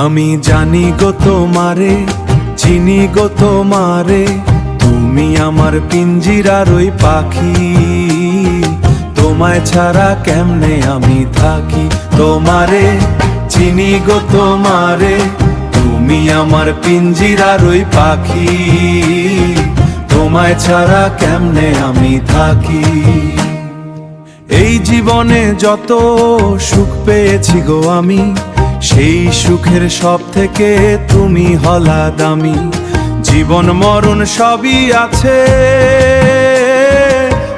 আমি জানি গো তোমারে, চিনি গো তোমারে, তুমি আমার পিঞ্জিরার ওই পাখি। তোমায় ছাড়া কেমনে আমি থাকি। তোমারে চিনি গো তোমারে, তুমি আমার পিঞ্জিরার ওই পাখি। তোমায় ছাড়া কেমনে আমি থাকি। এই জীবনে যত সুখ পেয়েছি গো আমি, সেই সুখের সব থেকে তুমি হলা দামি। জীবন মরণ সবই আছে,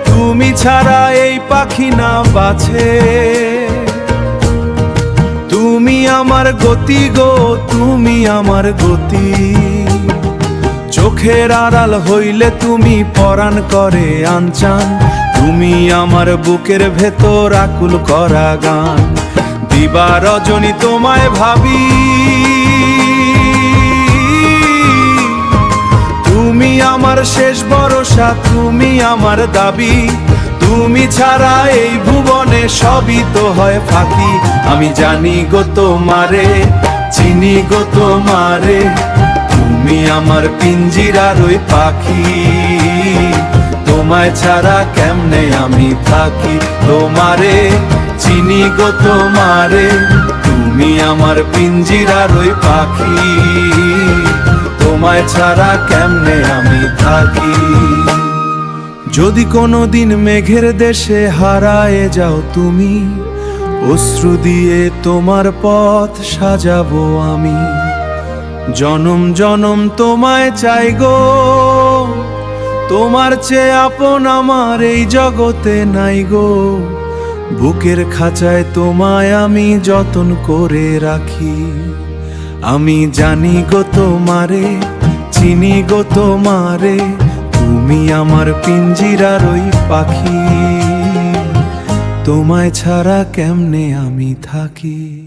তুমি ছাড়া এই পাখি না বাঁচে। তুমি আমার গতি গো, তুমি আমার গতি। চোখের আড়াল হইলে তুমি পরাণ করে আনচান। তুমি আমার বুকের ভেতর আকুল করা গান। দিবা রজনী তোমায় ভাবি, তুমি আমার শেষ ভরসা, তুমি আমার দাবি। তুমি ছাড়া এই ভুবনে সবই তো হয় ফাঁকি। আমি জানি গো তোমারে, চিনি গো তোমারে, তুমি আমার পিঞ্জিরার ওই পাখি। তোমায় ছাড়া কেমনে আমি থাকি। তোমারে চিনি গো তোমারে, তুমি আমার পিঞ্জিরার ওই পাখি। তোমায় ছাড়া কেমনে আমি থাকি। যদি কোনোদিন মেঘের দেশে হারায়ে যাও তুমি, অশ্রু দিয়ে তোমার পথ সাজাবো আমি। জনম জনম তোমায় চাই গো, তোমার চেয়ে আপন আমার এই জগতে নাই গো। বুকের খাঁচায় তোমায় আমি যতন করে রাখি। আমি জানি গো তোমারে, চিনি গো তোমারে, তুমি আমার পিঞ্জিরার ওই পাখি। তোমায় ছাড়া কেমনে আমি থাকি।